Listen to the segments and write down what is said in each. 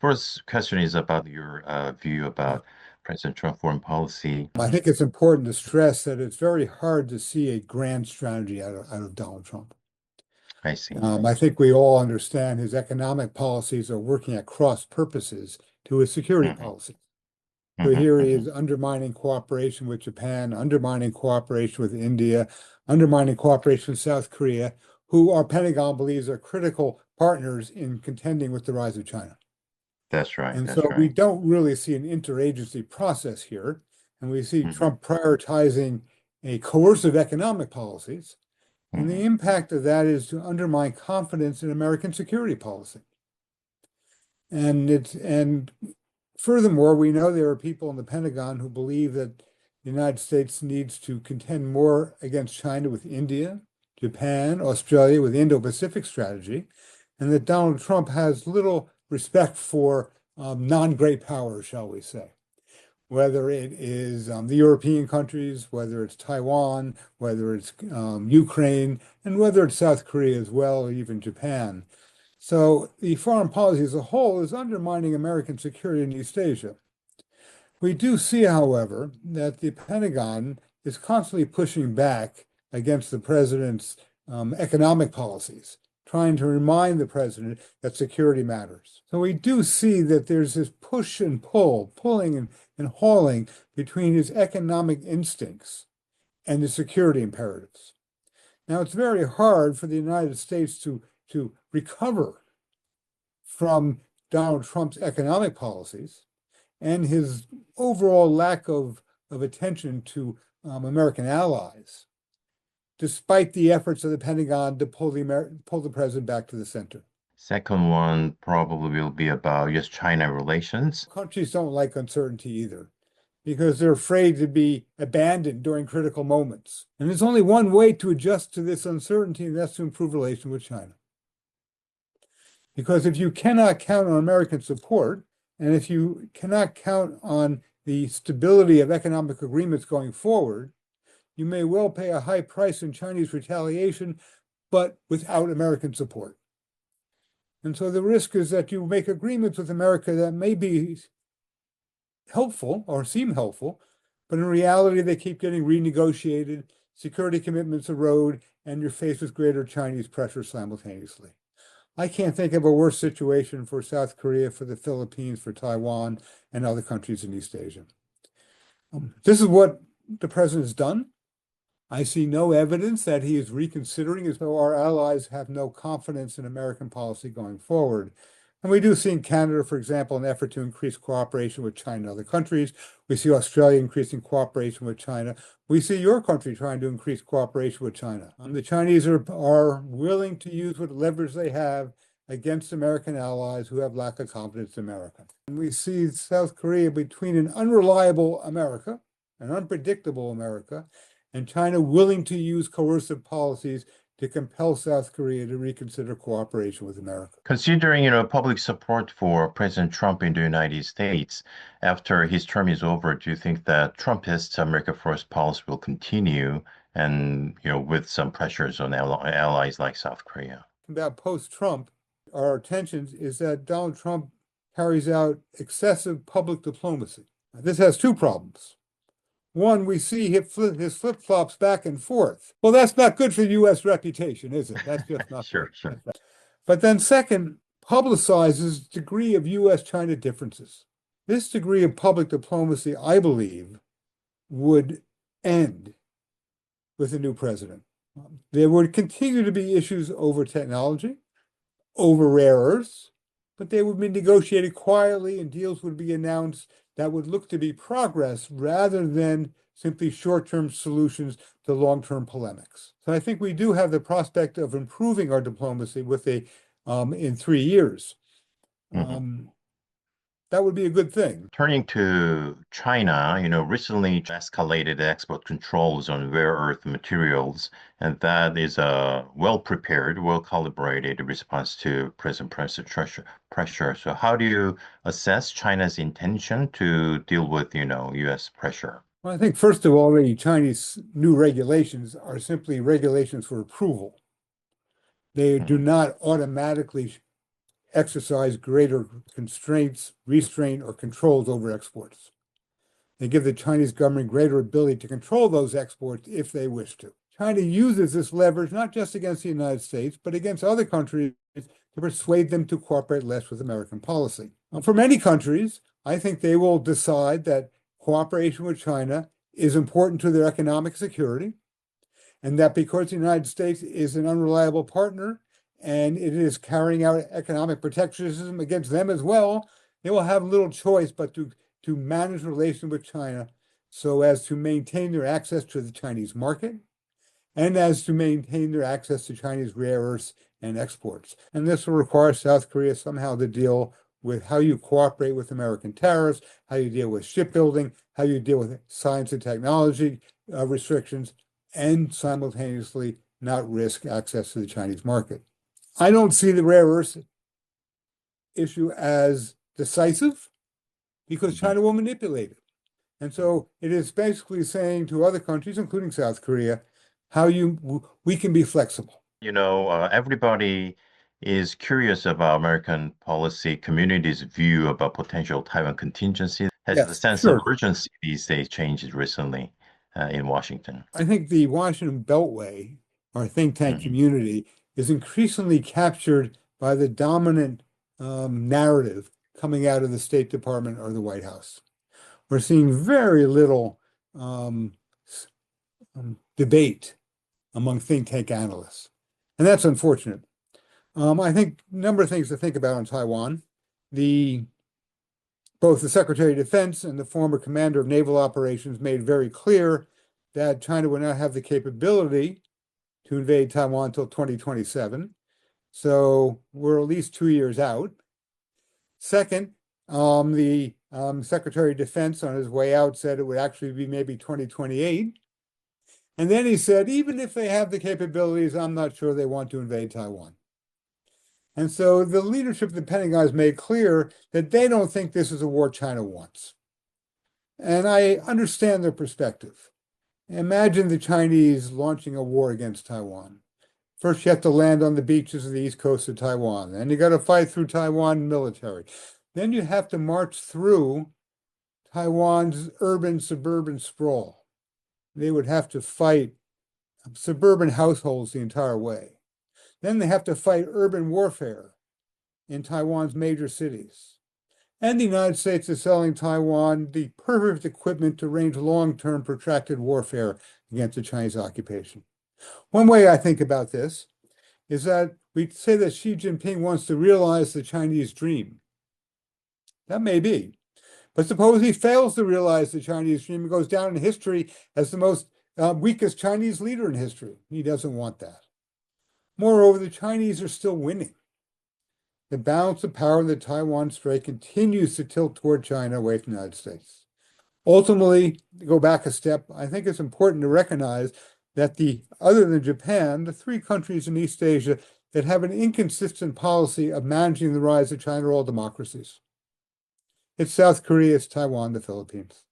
First question is about your view Yeah. about President Trump foreign policy. I think it's important to stress that it's very hard to see a grand strategy out of Donald Trump. I see. I think we all understand his economic policies are working at cross purposes to his security Hmm. policy. So Hmm. here he Hmm. is undermining cooperation with Japan, undermining cooperation with India, undermining cooperation with South Korea, who our Pentagon believes are critical partners in contending with the rise of China. That's right. And That's so we right. don't really see an interagency process here. And we see Hmm. Trump prioritizing a coercive economic policies. And the Hmm. impact of that is to undermine confidence in American security policy. And furthermore, we know there are people in the Pentagon who believe that the United States needs to contend more against China with India, Japan, Australia with the Indo-Pacific strategy, and that Donald Trump has little respect for non-great powers, shall we say, whether it is the European countries, whether it's Taiwan, whether it's Ukraine, and whether it's South Korea as well, or even Japan. So the foreign policy as a whole is undermining American security in East Asia. We do see, however, that the Pentagon is constantly pushing back against the president's economic policies, trying to remind the president that security matters. So we do see that there's this push and pull, pulling and hauling between his economic instincts and the security imperatives. Now, it's very hard for the United States to recover from Donald Trump's economic policies and his overall lack of attention to American allies, despite the efforts of the Pentagon to pull the president back to the center. Second one probably will be about U.S. China relations. Countries don't like uncertainty either because they're afraid to be abandoned during critical moments. And there's only one way to adjust to this uncertainty, and that's to improve relations with China. Because if you cannot count on American support, and if you cannot count on the stability of economic agreements going forward, you may well pay a high price in Chinese retaliation, but without American support. And so the risk is that you make agreements with America that may be helpful or seem helpful, but in reality, they keep getting renegotiated, security commitments erode, and you're faced with greater Chinese pressure simultaneously. I can't think of a worse situation for South Korea, for the Philippines, for Taiwan, and other countries in East Asia. This is what the president has done. I see no evidence that he is reconsidering, as though our allies have no confidence in American policy going forward. And we do see in Canada, for example, an effort to increase cooperation with China and other countries. We see Australia increasing cooperation with China. We see your country trying to increase cooperation with China. The Chinese are willing to use what leverage they have against American allies who have lack of confidence in America. And we see South Korea between an unreliable America, an unpredictable America, and China willing to use coercive policies to compel South Korea to reconsider cooperation with America. Considering, public support for President Trump in the United States after his term is over, do you think that Trumpist America First policy will continue and, with some pressures on allies like South Korea? About post-Trump, our attention is that Donald Trump carries out excessive public diplomacy. This has two problems. One, we see his flip-flops back and forth. Well, that's not good for the U.S. reputation, is it? That's just not Sure, good. sure. But then second, publicizes degree of U.S.-China differences. This degree of public diplomacy, I believe, would end with a new president. There would continue to be issues over technology, over rare earths, but they would be negotiated quietly and deals would be announced that would look to be progress rather than simply short-term solutions to long-term polemics. So I think we do have the prospect of improving our diplomacy with in 3 years. Mhm. That would be a good thing. Turning to China, recently escalated export controls on rare earth materials, and that is a well-prepared, well-calibrated response to present pressure. So how do you assess China's intention to deal with, U.S. pressure? Well, I think, first of all, the Chinese new regulations are simply regulations for approval. They do Mhm. not automatically exercise greater constraints, restraint, or controls over exports. They give the Chinese government greater ability to control those exports if they wish to. China uses this leverage not just against the United States, but against other countries to persuade them to cooperate less with American policy. For many countries, I think they will decide that cooperation with China is important to their economic security, and that because the United States is an unreliable partner and it is carrying out economic protectionism against them as well, they will have little choice but to manage relations with China so as to maintain their access to the Chinese market and as to maintain their access to Chinese rare earths and exports. And this will require South Korea somehow to deal with how you cooperate with American tariffs, how you deal with shipbuilding, how you deal with science and technology restrictions, and simultaneously not risk access to the Chinese market. I don't see the rare earths issue as decisive because China will manipulate it. And so it is basically saying to other countries, including South Korea, we can be flexible. Everybody is curious about American policy community's view about potential Taiwan contingency. Has the Yes, sense of sure. urgency these days changed recently in Washington? I think the Washington Beltway, our think tank Mhm. community, is increasingly captured by the dominant narrative coming out of the State Department or the White House. We're seeing very little um, debate among think tank analysts, and that's unfortunate. I think a number of things to think about on Taiwan. Both the Secretary of Defense and the former commander of naval operations made very clear that China would not have the capability to invade Taiwan until 2027. So we're at least 2 years out. Second, the Secretary of Defense on his way out said it would actually be maybe 2028. And then he said, even if they have the capabilities, I'm not sure they want to invade Taiwan. And so the leadership of the Pentagon has made clear that they don't think this is a war China wants. And I understand their perspective. Imagine the Chinese launching a war against Taiwan. First, you have to land on the beaches of the east coast of Taiwan. Then you got to fight through Taiwan military. Then you have to march through Taiwan's urban suburban sprawl. They would have to fight suburban households the entire way. Then they have to fight urban warfare in Taiwan's major cities. And the United States is selling Taiwan the perfect equipment to range long-term protracted warfare against the Chinese occupation. One way I think about this is that we say that Xi Jinping wants to realize the Chinese dream. That may be. But suppose he fails to realize the Chinese dream and goes down in history as the most weakest Chinese leader in history. He doesn't want that. Moreover, the Chinese are still winning. The balance of power in the Taiwan Strait continues to tilt toward China away from the United States. Ultimately, to go back a step, I think it's important to recognize that other than Japan, the three countries in East Asia that have an inconsistent policy of managing the rise of China are all democracies. It's South Korea, it's Taiwan, the Philippines.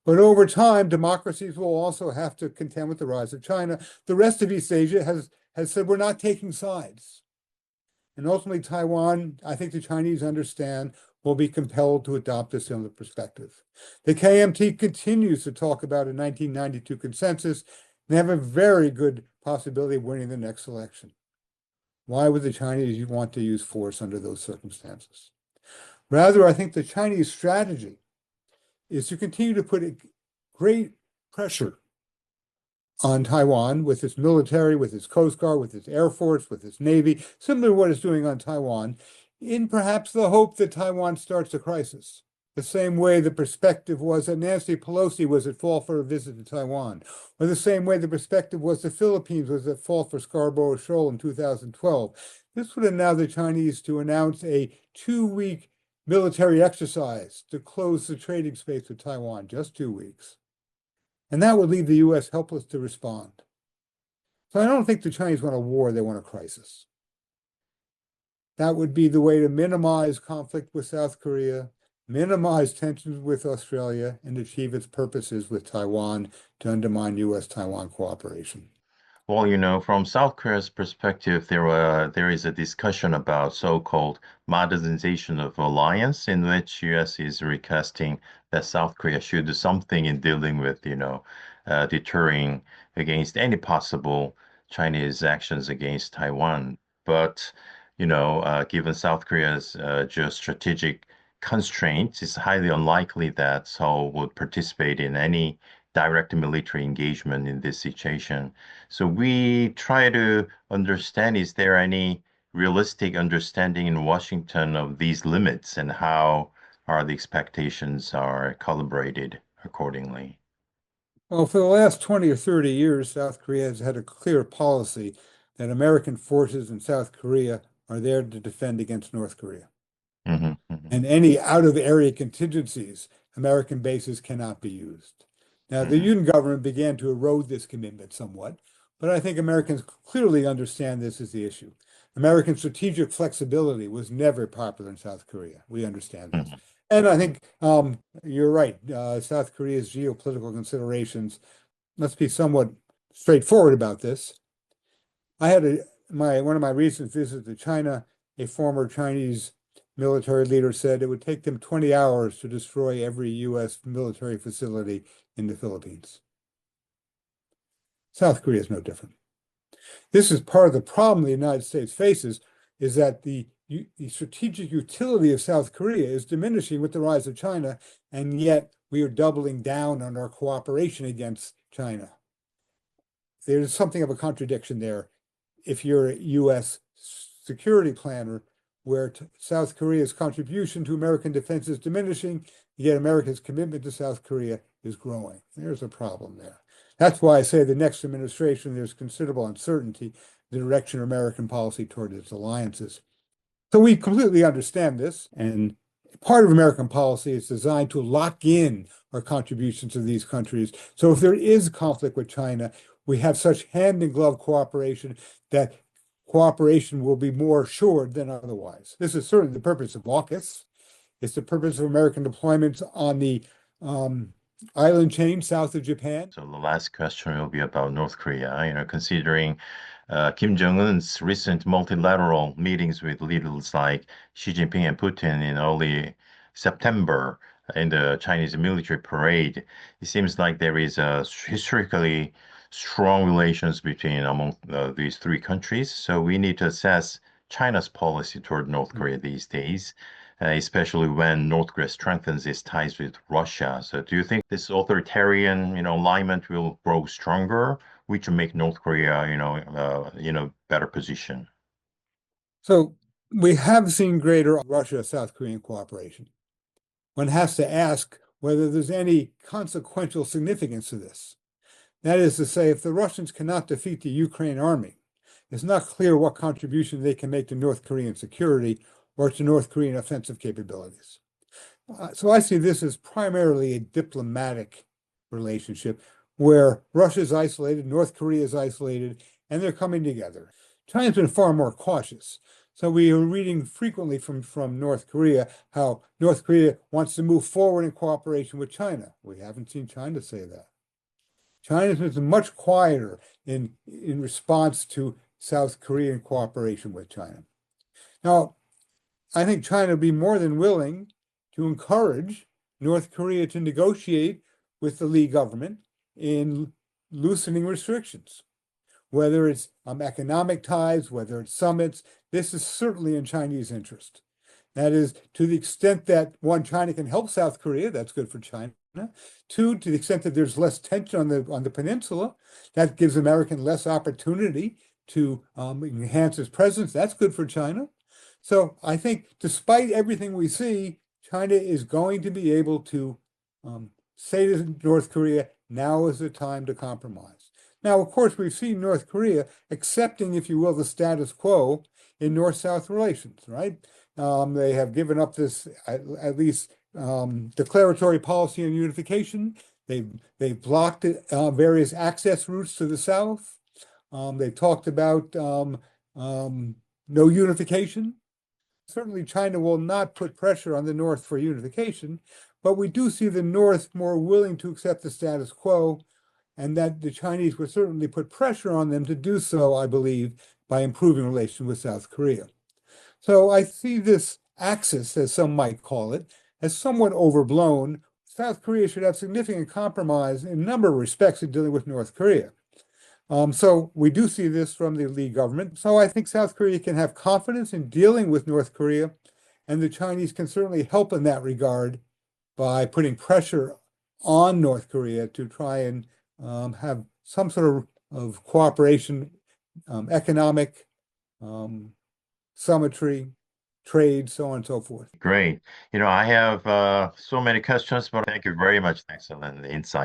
But over time, democracies will also have to contend with the rise of China. The rest of East Asia has said we're not taking sides. And ultimately, Taiwan, I think the Chinese understand, will be compelled to adopt a similar perspective. The KMT continues to talk about a 1992 consensus and have a very good possibility of winning the next election. Why would the Chinese want to use force under those circumstances? Rather, I think the Chinese strategy is to continue to put great pressure on Taiwan with its military, with its Coast Guard, with its Air Force, with its Navy, similar to what it's doing on Taiwan, in perhaps the hope that Taiwan starts a crisis. The same way the perspective was that Nancy Pelosi was at fault for a visit to Taiwan, or the same way the perspective was the Philippines was at fault for Scarborough Shoal in 2012. This would allow the Chinese to announce a 2-week military exercise to close the trading space with Taiwan, just 2 weeks. And that would leave the U.S. helpless to respond. So I don't think the Chinese want a war, they want a crisis. That would be the way to minimize conflict with South Korea, minimize tensions with Australia, and achieve its purposes with Taiwan to undermine U.S.-Taiwan cooperation. Well, from South Korea's perspective, there is a discussion about so-called modernization of alliance, in which U.S. is requesting that South Korea should do something in dealing with, deterring against any possible Chinese actions against Taiwan. But, given South Korea's geostrategic constraints, it's highly unlikely that Seoul would participate in any direct military engagement in this situation. So we try to understand, is there any realistic understanding in Washington of these limits, and how are the expectations are calibrated accordingly? Well, for the last 20 or 30 years, South Korea has had a clear policy that American forces in South Korea are there to defend against North Korea. Hmm. Hmm. And any out-of-area contingencies, American bases cannot be used. Now, the Hmm. Yoon government began to erode this commitment somewhat, but I think Americans clearly understand this is the issue. American strategic flexibility was never popular in South Korea. We understand this. Hmm. And I think you're right. South Korea's geopolitical considerations, let's be somewhat straightforward about this. I had one of my recent visits to China, a former Chinese military leader said it would take them 20 hours to destroy every U.S. military facility in the Philippines. South Korea is no different. This is part of the problem the United States faces, is that the strategic utility of South Korea is diminishing with the rise of China, and yet we are doubling down on our cooperation against China. There's something of a contradiction there. If you're a U.S. security planner, where South Korea's contribution to American defense is diminishing, yet America's commitment to South Korea is growing. There's a problem there. That's why I say the next administration, there's considerable uncertainty the direction of American policy toward its alliances. So we completely understand this, and part of American policy is designed to lock in our contributions to these countries. So if there is conflict with China, we have such hand-in-glove cooperation that cooperation will be more assured than otherwise. This is certainly the purpose of AUKUS. It's the purpose of American deployments on the island chain south of Japan. So the last question will be about North Korea, considering Kim Jong-un's recent multilateral meetings with leaders like Xi Jinping and Putin in early September in the Chinese military parade. It seems like there is a historically strong relations between among these three countries. So we need to assess China's policy toward North Korea these days, especially when North Korea strengthens its ties with Russia. So do you think this authoritarian, alignment will grow stronger, which will make North Korea, better position? So we have seen greater Russia-South Korean cooperation. One has to ask whether there's any consequential significance to this. That is to say, if the Russians cannot defeat the Ukraine army, it's not clear what contribution they can make to North Korean security or to North Korean offensive capabilities. So I see this as primarily a diplomatic relationship where Russia is isolated, North Korea is isolated, and they're coming together. China's been far more cautious. So we are reading frequently from North Korea how North Korea wants to move forward in cooperation with China. We haven't seen China say that. China's been much quieter in response to South Korean cooperation with China. Now, I think China would be more than willing to encourage North Korea to negotiate with the Lee government in loosening restrictions, whether it's economic ties, whether it's summits. This is certainly in Chinese interest. That is, to the extent that one, China can help South Korea, that's good for China. Two, to the extent that there's less tension on the peninsula, that gives American less opportunity to enhance its presence. That's good for China. So I think despite everything we see, China is going to be able to say to North Korea, now is the time to compromise. Now, of course, we've seen North Korea accepting, if you will, the status quo in North-South relations, right? They have given up this, at least declaratory policy on unification. They've blocked various access routes to the South. They talked about no unification. Certainly, China will not put pressure on the North for unification, but we do see the North more willing to accept the status quo. and that the Chinese would certainly put pressure on them to do so, I believe, by improving relations with South Korea. So I see this axis, as some might call it, as somewhat overblown. South Korea should have significant compromise in a number of respects in dealing with North Korea. So we do see this from the Lee government. So I think South Korea can have confidence in dealing with North Korea, and the Chinese can certainly help in that regard by putting pressure on North Korea to try and have some sort of cooperation, economic, symmetry, trade, so on and so forth. Great. I have so many questions, but thank you very much. Excellent insight.